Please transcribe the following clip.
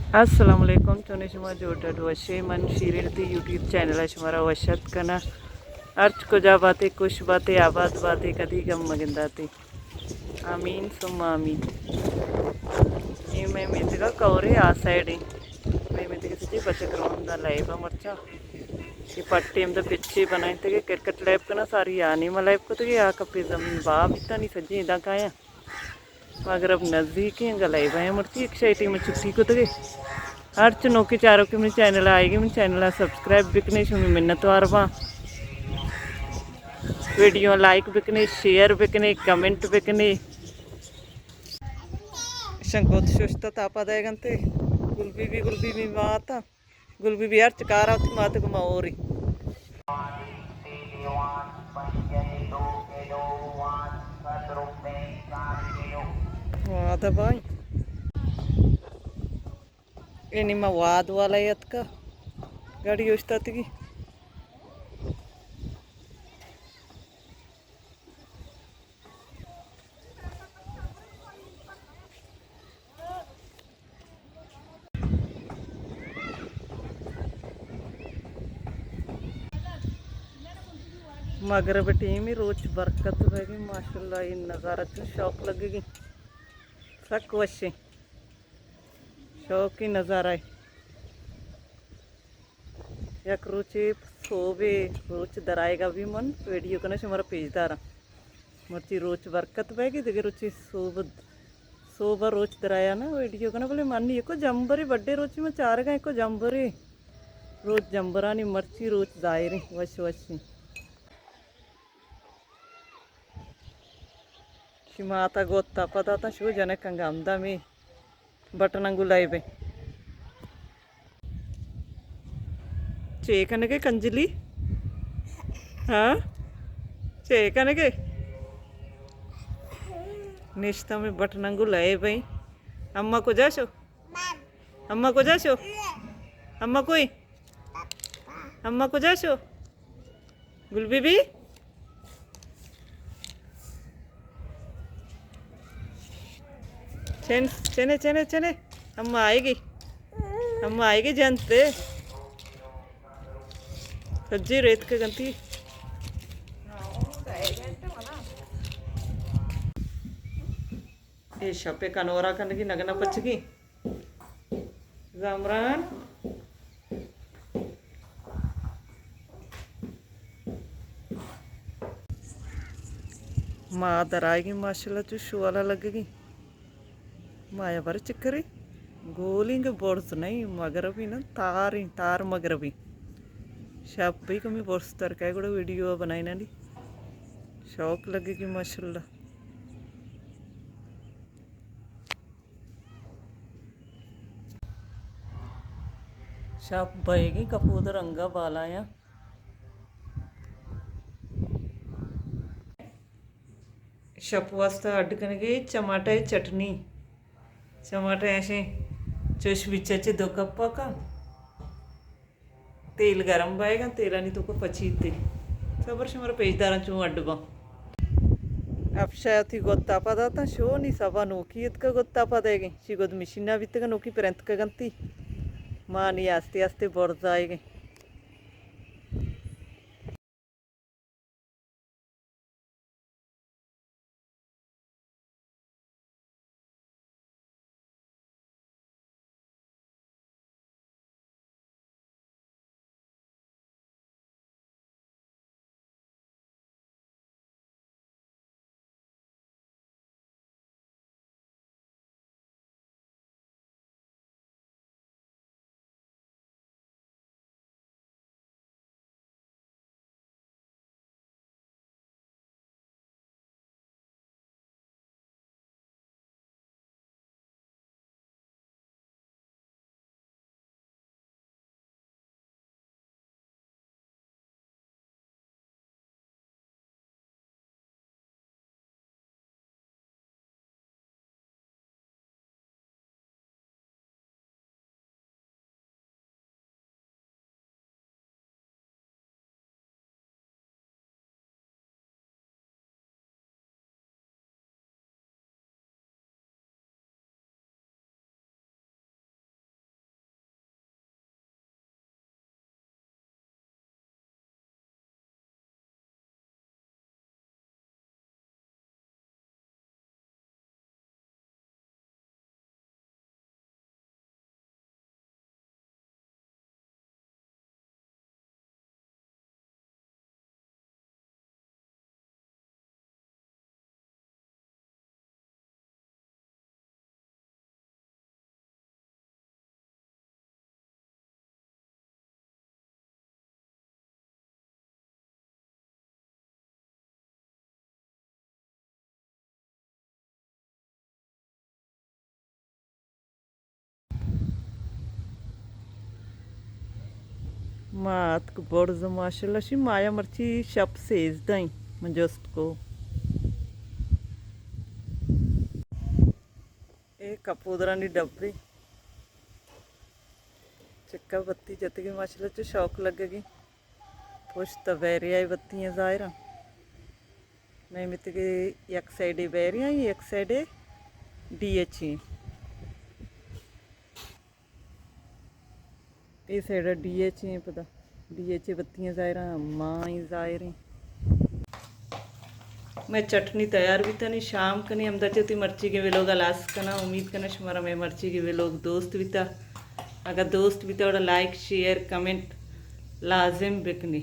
Assalamualaikum Tunishma Jordan Washe Man Shirilti YouTube channel है हमारा वशत कना अर्च को जा बातें कुछ बातें आबाद बातें कदी गम मगिंदाते आमीन सुम्मा आमीन ये मैं मेरे कौरे आ साइड है मैं मेरे किसी बच्चे करवाऊंगा लाइव मर्चा ये पट्टी हम तो पिच्छे बनाए थे क्रिकेट लाइव का ना सारी आनी में लाइव को तो ये आ कपे जमीन बाप इतना नहीं सजी इदा का है मगर अब नज़दीक ही लाइव है मर्ची एक शायद में छुट्टी को तो हर चुनौकी चारों के मेरे चैनल आएगी मेरे चैनल सब्सक्राइब बिकने शुमी मिन्नत वारवा वीडियो लाइक बिकने शेयर बिकने कमेंट बिकने शंकोत शुष्ट तापा देगंते गुलबी भी माता गुलबी भी हर चकार आती माता को माओरी माता भाई ini mah wad walayat ka gadi ustati मगरब टीम ही रोज बरकत होगी माशाल्लाह ये नज़ारा तो शौक लगेगी सक वशे शौक ही नज़ारा है एक रोचे सोबे रोच दराएगा भी मन वीडियो कना हमारा पेजदारा मर्ची रोच बरकत बैगी देखे रोची सोबा रोच दराया ना वीडियो कना बोले मानी एको जंबरे बड्डे रोची में चार गा एको जंबरे रोज जंबरा नहीं मर्ची रोच दायरे वश वशी माता गोता पता था शो जने कंगामदा में बटन गुलाइबे चेकने के कंजली हाँ चेकने के निश्ता में बटन गुलाए भाई अम्मा को जाशो अम्मा को जाशो अम्मा कोई अम्मा को जाशो गुलबी भी चने चने चने अम्मा आएगी जानते सज्जी रेत के गंती ये शपे कनोरा करने की नगना पच की जामरान माँ दराएगी माशाल्लाह जो शुआला लगेगी माया बार चक्करी गोलिंग बोर्स नहीं मगरबी ना तार मगरबी शाप भी कमी बोर्स तरकाय కూడా वीडियो बनाई शौक लगेगी माशाल्लाह शाप बहेगी कपूद रंगा बालाया शप वास्ता अड करेंगे टमाटर चटनी टमाटर ऐसे चुश बिचाचे 2 कप का तेल गरम पाएगा तेला नहीं तो को पचीते सबर से मेरा पेजदारा चू अड्डबा अब शायद ही गोत्ता पदा था शो नहीं सभा नोकी का गोत्ता पदेगी शी गोद मिशीना वित्त का नोकी परंत का गंती माँ नहीं आस्ते आस्ते बढ़ जाएगी। Matko bardzo mašala și Maja marci 7 dani manjostko. ਇਹ ਕਪੂਦਰਾਂ ਦੀ ਡੱਬੀ ਚੱਕਾ ਬੱਤੀ ਜਿੱਤ ਗਈ ਮਾਸ਼ਾਅੱਲਾ ਚ ਸ਼ੌਕ ਲੱਗੇਗੀ ਕੁਛ ਤਾਂ ਵੈਰੀਆ ਬੱਤੀਆਂ ਜ਼ਾਹਿਰਾ ਮੈਂ ਮਿੱਤ ਕੇ ਇੱਕ ਸਾਈਡ ਵੈਰੀਆ ਇੱਕ ਸਾਈਡ DH ਇਹ ਸਾਈਡ DH पता DH बत्तियां ज़ाहिरा माँ ही ज़ाहिर मैं चटनी तैयार भी था नहीं शाम का नहीं हमदा चौथी मर्ची के वे लोग अलास करना उम्मीद करना शुमारा मैं मर्ची के वे लोग दोस्त भी था अगर दोस्त भी था लाइक शेयर कमेंट लाजिम बिकनी।